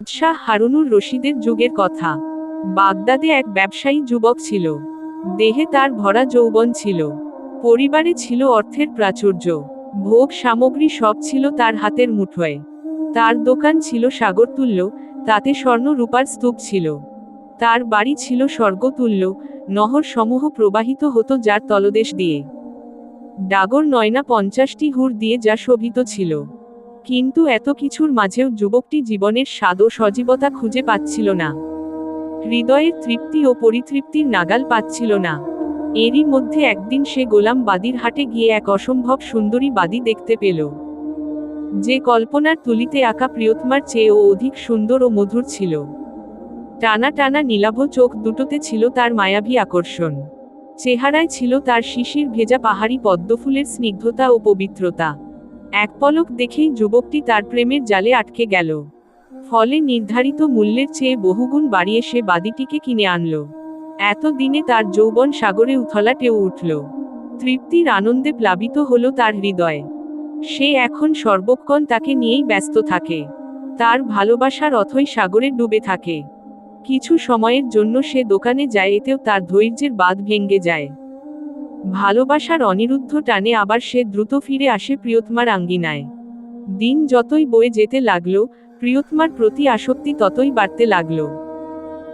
বাদশাহ হারুনুর রশিদের যুগের কথা। বাগদাদে এক ব্যবসায়ী যুবক ছিল। দেহে তার ভরা যৌবন ছিল। পরিবারে ছিল অর্থের প্রাচুর্য। ভোগ সামগ্রী সব ছিল তার হাতের মুঠোয়। তার দোকান ছিল সাগরতুল্য, তাতে স্বর্ণ রূপার স্তূপ ছিল। তার বাড়ি ছিল স্বর্গতুল্য, নহর সমূহ প্রবাহিত হতো যার তলদেশ দিয়ে। ডাগর নয়না 50টি হুর দিয়ে যা শোভিত ছিল। কিন্তু এত কিছুর মাঝেও যুবকটি জীবনের স্বাদ ও সজীবতা খুঁজে পাচ্ছিল না। হৃদয়ের তৃপ্তি ও পরিতৃপ্তির নাগাল পাচ্ছিল না। এরই মধ্যে একদিন সে গোলাম বাদীর হাটে গিয়ে এক অসম্ভব সুন্দরী বাদী দেখতে পেল, যে কল্পনার তুলিতে আঁকা প্রিয়তমার চেয়েও অধিক সুন্দর ও মধুর ছিল। টানা টানা নীলাভ চোখ দুটোতে ছিল তার মায়াবী আকর্ষণ। চেহারায় ছিল তার শিশির ভেজা পাহাড়ি পদ্মফুলের স্নিগ্ধতা ও পবিত্রতা। এক পলক দেখেই যুবকটি তার প্রেমের জালে আটকে গেল। ফলে নির্ধারিত মূল্যের চেয়ে বহুগুণ বাড়িয়ে সে বাদীটিকে কিনে আনল। এতদিনে তার যৌবন সাগরে উথলাটেও উঠল। তৃপ্তির আনন্দে প্লাবিত হল তার হৃদয়। সে এখন সর্বক্ষণ তাকে নিয়েই ব্যস্ত থাকে। তার ভালোবাসার অথই সাগরে ডুবে থাকে। কিছু সময়ের জন্য সে দোকানে যায়, এতেও তার ধৈর্যের বাঁধ ভেঙে যায়। ভালোবাসার অনিরুদ্ধ টানে আবার সে দ্রুত ফিরে আসে প্রিয়তমার আঙ্গিনায়। দিন যতই বয়ে যেতে লাগলো, প্রিয়তমার প্রতি আসক্তি ততই বাড়তে লাগলো।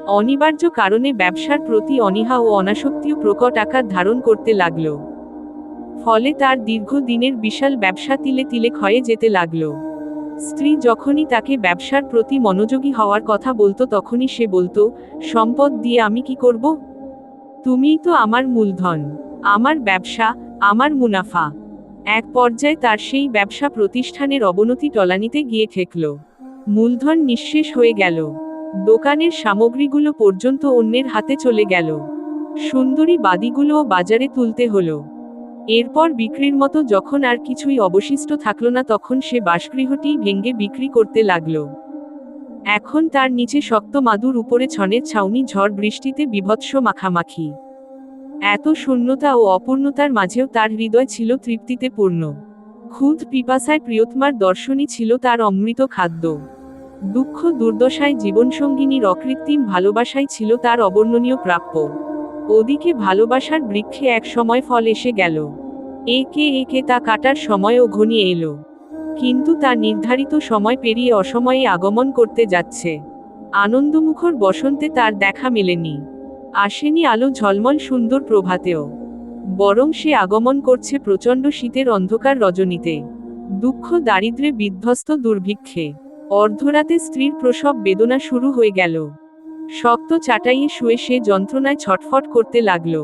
অনিবার্য কারণে ব্যবসার প্রতি অনীহা ও অনাসক্তিও প্রকট আকার ধারণ করতে লাগল। ফলে তার দীর্ঘদিনের বিশাল ব্যবসা তিলে তিলে ক্ষয়ে যেতে লাগল। স্ত্রী যখনই তাকে ব্যবসার প্রতি মনোযোগী হওয়ার কথা বলতো, তখনই সে বলতো, সম্পদ দিয়ে আমি কি করব? তুমিই তো আমার মূলধন, আমার ব্যবসা, আমার মুনাফা। এক পর্যায়ে তার সেই ব্যবসা প্রতিষ্ঠানের অবনতি টলানিতে গিয়ে ঠেকল। মূলধন নিঃশেষ হয়ে গেল। দোকানের সামগ্রীগুলো পর্যন্ত অন্যের হাতে চলে গেল। সুন্দরী বাদীগুলোও বাজারে তুলতে হলো। এরপর বিক্রির মতো যখন আর কিছুই অবশিষ্ট থাকলো না, তখন সে বাসগৃহটিই ভেঙে বিক্রি করতে লাগলো। এখন তার নিচে শক্ত মাদুর, উপরে ছনের ছাউনি, ঝড় বৃষ্টিতে বিভৎস মাখামাখি। এত শূন্যতা ও অপূর্ণতার মাঝেও তার হৃদয় ছিল তৃপ্তিতে পূর্ণ। ক্ষুধ পিপাসায় প্রিয়তমার দর্শনই ছিল তার অমৃত খাদ্য। দুঃখ দুর্দশায় জীবনসঙ্গিনীর অকৃত্রিম ভালোবাসাই ছিল তার অবর্ণনীয় প্রাপ্য। ওদিকে ভালোবাসার বৃক্ষে এক সময় ফল এসে গেল। একে একে তা কাটার সময়ও ঘনিয়ে এলো। কিন্তু তার নির্ধারিত সময় পেরিয়ে অসময়ে আগমন করতে যাচ্ছে। আনন্দমুখর বসন্তে তার দেখা মেলেনি। আসেনি আলো ঝলমল সুন্দর প্রভাতেও। বরং সে আগমন করছে প্রচণ্ড শীতের অন্ধকার রজনীতে। দুঃখ দারিদ্র্যে বিধ্বস্ত দুর্ভিক্ষে। অর্ধরাতে স্ত্রীর প্রসব বেদনা শুরু হয়ে গেল। শক্ত চাটাইয়ে শুয়ে সে যন্ত্রণায় ছটফট করতে লাগল।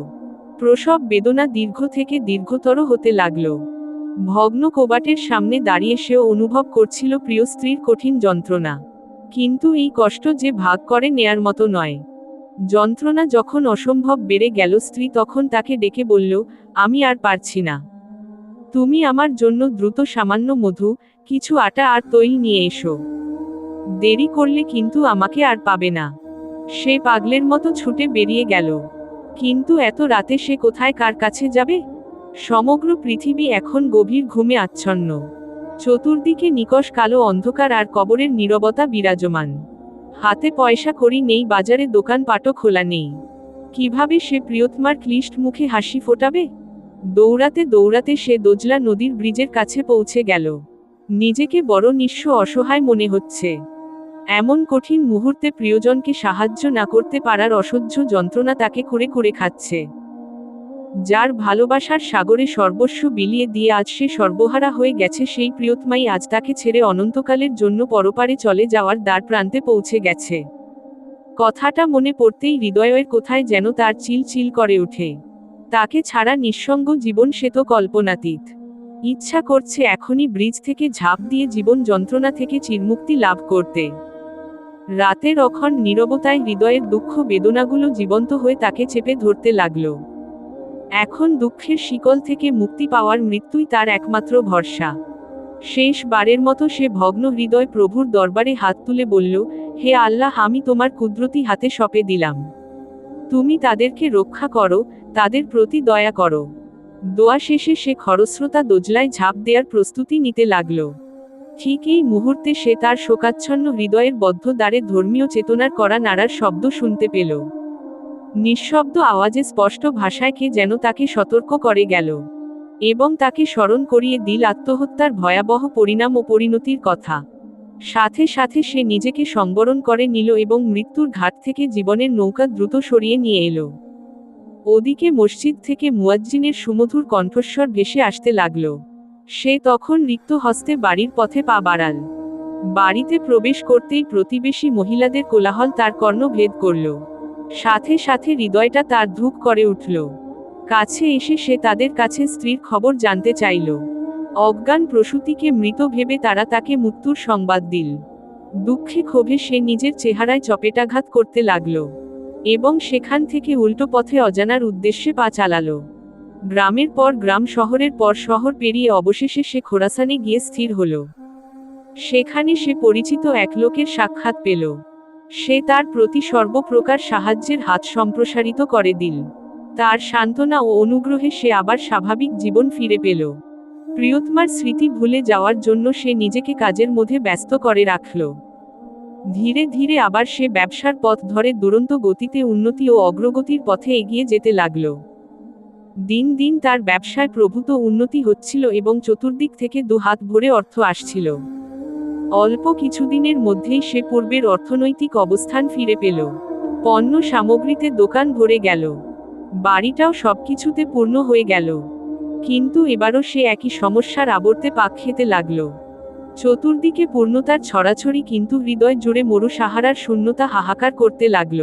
প্রসব বেদনা দীর্ঘ থেকে দীর্ঘতর হতে লাগল। ভগ্ন কোবাটের সামনে দাঁড়িয়ে সেও অনুভব করছিল প্রিয় স্ত্রীর কঠিন যন্ত্রণা। কিন্তু এই কষ্ট যে ভাগ করে নেয়ার মতো নয়। যন্ত্রণা যখন অসম্ভব বেড়ে গেল, স্ত্রী তখন তাকে ডেকে বলল, আমি আর পারছি না। তুমি আমার জন্য দ্রুত সামান্য মধু, কিছু আটা আর তৈল নিয়ে এসো। দেরি করলে কিন্তু আমাকে আর পাবে না। সে পাগলের মতো ছুটে বেরিয়ে গেল। কিন্তু এত রাতে সে কোথায়, কার কাছে যাবে? সমগ্র পৃথিবী এখন গভীর ঘুমে আচ্ছন্ন। চতুর্দিকে নিকষ কালো অন্ধকার আর কবরের নীরবতা বিরাজমান। হাতে পয়সা কড়ি নেই, বাজারে দোকানপাটও খোলা নেই। কিভাবে সে প্রিয়তমার ক্লিষ্ট মুখে হাসি ফোটাবে? দৌড়াতে দৌড়াতে সে দোজলা নদীর ব্রিজের কাছে পৌঁছে গেল। নিজেকে বড় নিঃস্ব অসহায় মনে হচ্ছে। এমন কঠিন মুহূর্তে প্রিয়জনকে সাহায্য না করতে পারার অসহ্য যন্ত্রণা তাকে কুরে কুরে খাচ্ছে। যার ভালোবাসার সাগরে সর্বস্ব বিলিয়ে দিয়ে আজ সে সর্বহারা হয়ে গেছে, সেই প্রিয়তমাই আজ তাকে ছেড়ে অনন্তকালের জন্য পরপারে চলে যাওয়ার দ্বার প্রান্তে পৌঁছে গেছে। কথাটা মনে পড়তেই হৃদয়ের কোথায় যেন তার চিল চিল করে ওঠে। তাকে ছাড়া নিঃসঙ্গ জীবন সে তো কল্পনাতীত। ইচ্ছা করছে এখনই ব্রিজ থেকে ঝাঁপ দিয়ে জীবন যন্ত্রণা থেকে চিরমুক্তি লাভ করতে। রাতের অখণ্ড নীরবতায় হৃদয়ের দুঃখ বেদনাগুলো জীবন্ত হয়ে তাকে চেপে ধরতে লাগল। এখন দুঃখের শিকল থেকে মুক্তি পাওয়ার মৃত্যুই তার একমাত্র ভরসা। শেষবারের মতো সে ভগ্ন হৃদয় প্রভুর দরবারে হাত তুলে বলল, হে আল্লাহ, আমি তোমার কুদরতি হাতে সঁপে দিলাম। তুমি তাদেরকে রক্ষা করো, তাদের প্রতি দয়া করো। দোয়া শেষে সে খরস্রোতা দোজলায় ঝাঁপ দেওয়ার প্রস্তুতি নিতে লাগল। ঠিক এই মুহূর্তে সে তার শোকাচ্ছন্ন হৃদয়ের বদ্ধ দ্বারে ধর্মীয় চেতনার কড়া নাড়ার শব্দ শুনতে পেল। নিঃশব্দ আওয়াজে স্পষ্ট ভাষায় কে যেন তাকে সতর্ক করে গেল, এবং তাকে স্মরণ করিয়ে দিল আত্মহত্যার ভয়াবহ পরিণাম ও পরিণতির কথা। সাথে সাথে সে নিজেকে সংবরণ করে নিল এবং মৃত্যুর ঘাট থেকে জীবনের নৌকা দ্রুত সরিয়ে নিয়ে এলো। ওদিকে মসজিদ থেকে মুয়াজ্জিনের সুমধুর কণ্ঠস্বর ভেসে আসতে লাগল। সে তখন রিক্ত হস্তে বাড়ির পথে পা বাড়াল। বাড়িতে প্রবেশ করতেই প্রতিবেশী মহিলাদের কোলাহল তার কর্ণ ভেদ করল। সাথে সাথে হৃদয়টা তার ধুক করে উঠল। কাছে এসে সে তাদের কাছে স্ত্রীর খবর জানতে চাইল। অজ্ঞান প্রসূতিকে মৃত ভেবে তারা তাকে মৃত্যুর সংবাদ দিল। দুঃখে ক্ষোভে সে নিজের চেহারায় চপেটাঘাত করতে লাগল, এবং সেখান থেকে উল্টো পথে অজানার উদ্দেশ্যে পা চালালো। গ্রামের পর গ্রাম, শহরের পর শহর পেরিয়ে অবশেষে সে খোরাসানে গিয়ে স্থির হল। সেখানে সে পরিচিত এক লোকের সাক্ষাৎ পেল। সে তার প্রতি সর্বপ্রকার সাহায্যের হাত সম্প্রসারিত করে দিল। তার সান্ত্বনা ও অনুগ্রহে সে আবার স্বাভাবিক জীবন ফিরে পেল। প্রিয়তমার স্মৃতি ভুলে যাওয়ার জন্য সে নিজেকে কাজের মধ্যে ব্যস্ত করে রাখল। ধীরে ধীরে আবার সে ব্যবসার পথ ধরে দুরন্ত গতিতে উন্নতি ও অগ্রগতির পথে এগিয়ে যেতে লাগল। দিন দিন তার ব্যবসায় প্রভূত উন্নতি হচ্ছিল এবং চতুর্দিক থেকে হাত ভরে অর্থ আসছিল। অল্প কিছুদিনের মধ্যেই সে পূর্বের অর্থনৈতিক অবস্থান ফিরে পেল। পণ্য সামগ্রীতে দোকান ভরে গেল, বাড়িটাও সবকিছুতে পূর্ণ হয়ে গেল। কিন্তু এবারও সে একই সমস্যার আবর্তে পাক খেতে লাগল। চতুর্দিকে পূর্ণতার ছড়াছড়ি, কিন্তু হৃদয় জুড়ে মরু সাহারার শূন্যতা হাহাকার করতে লাগল।